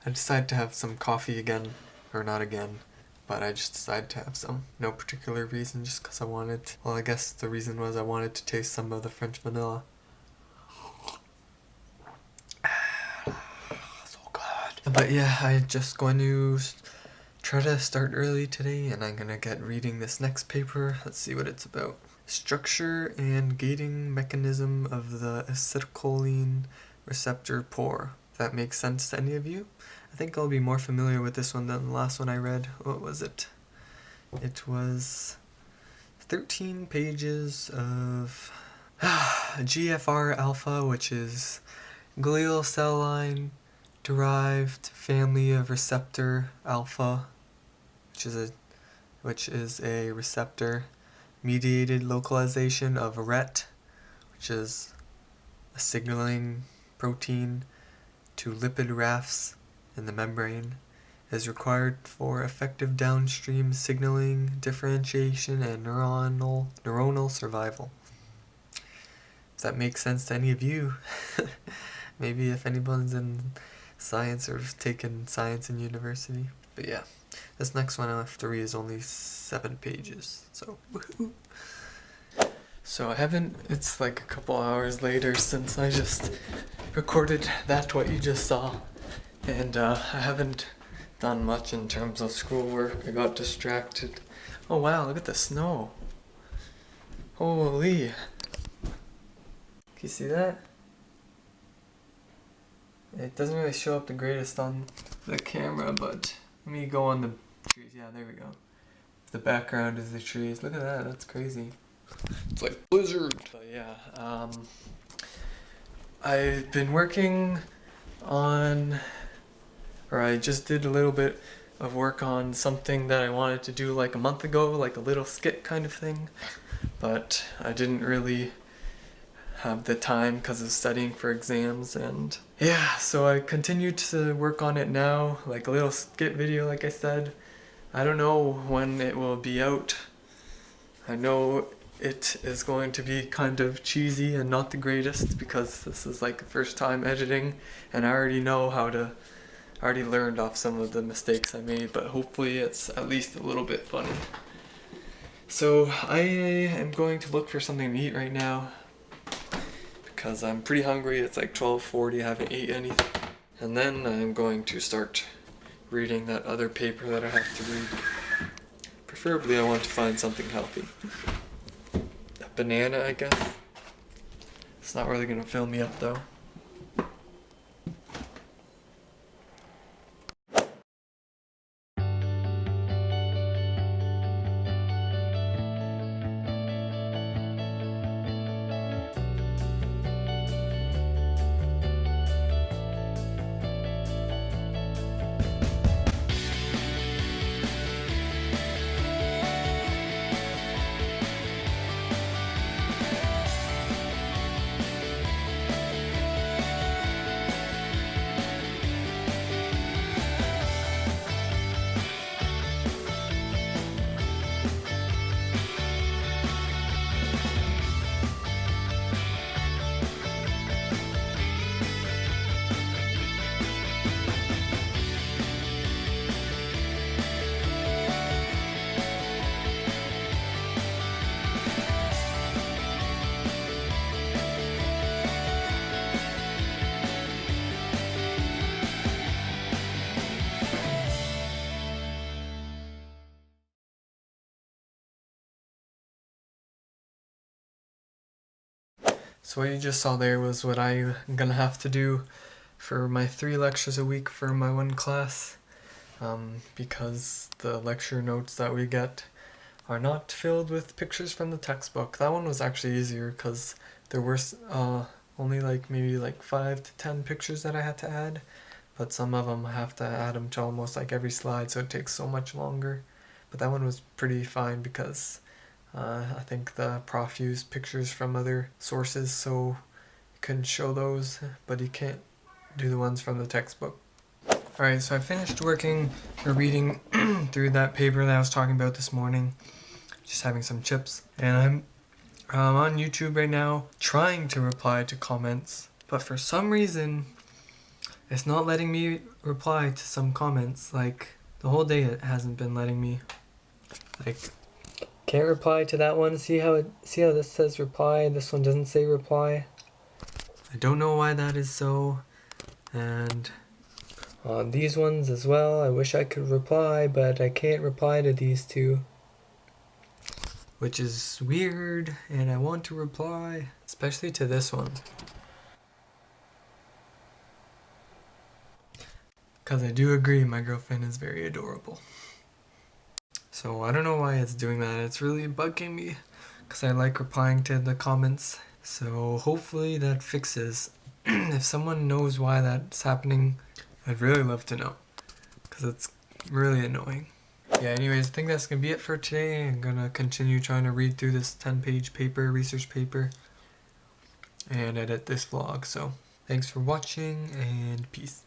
I decided to have some coffee again, or not again, but I just decided to have some. No particular reason, just because I wanted, well, I guess the reason was I wanted to taste some of the French vanilla. So good. But yeah, I'm just going to try to start early today, and I'm gonna get reading this next paper. Let's see what it's about. Structure and gating mechanism of the acetylcholine receptor pore. If that makes sense to any of you? I think I'll be more familiar with this one than the last one I read. What was it? It was 13 pages of GFR alpha, which is glial cell line derived family of receptor alpha, which is a receptor mediated localization of RET, which is a signaling protein to lipid rafts in the membrane, is required for effective downstream signaling, differentiation, and neuronal survival. If that makes sense to any of you, maybe if anyone's in science or taken science in university. But yeah, this next one I have to read is only 7 pages, so woohoo! So it's like a couple hours later since I just recorded what you just saw, and I haven't done much in terms of schoolwork. I got distracted. Oh wow, look at the snow. Holy. Can you see that? It doesn't really show up the greatest on the camera, but let me go on the trees. Yeah, there we go. The background is the trees. Look at that, that's crazy. It's like blizzard. But yeah, I've been working on, or I just did a little bit of work on something that I wanted to do like a month ago, like a little skit kind of thing, but I didn't really have the time because of studying for exams, and yeah, so I continued to work on it now, like a little skit video like I said. I don't know when it will be out. I know it is going to be kind of cheesy and not the greatest because this is like the first time editing, and I already learned off some of the mistakes I made, but hopefully it's at least a little bit funny. So I am going to look for something to eat right now because I'm pretty hungry. It's like 12:40, I haven't eaten anything. And then I'm going to start reading that other paper that I have to read. Preferably I want to find something healthy. A banana, I guess. It's not really going to fill me up though. So what you just saw there was what I'm gonna have to do for my 3 lectures a week for my 1 class, because the lecture notes that we get are not filled with pictures from the textbook. That one was actually easier because there were only maybe 5 to 10 pictures that I had to add, but some of them I have to add them to almost every slide, so it takes so much longer. But that one was pretty fine because I think the prof used pictures from other sources, so you couldn't show those, but you can't do the ones from the textbook. Alright, so I finished reading through that paper that I was talking about this morning, just having some chips, and I'm on YouTube right now trying to reply to comments, but for some reason It's not letting me reply to some comments. Like, the whole day it hasn't been letting me. Like, can't reply to that one. See how this says reply? This one doesn't say reply. I don't know why that is so. And on these ones as well, I wish I could reply, but I can't reply to these two. Which is weird, and I want to reply. Especially to this one. Because I do agree my girlfriend is very adorable. So I don't know why it's doing that. It's really bugging me. Because I like replying to the comments. So hopefully that fixes. If someone knows why that's happening, I'd really love to know. Because it's really annoying. Yeah, anyways, I think that's going to be it for today. I'm going to continue trying to read through this 10-page paper, research paper, and edit this vlog. So thanks for watching, and peace.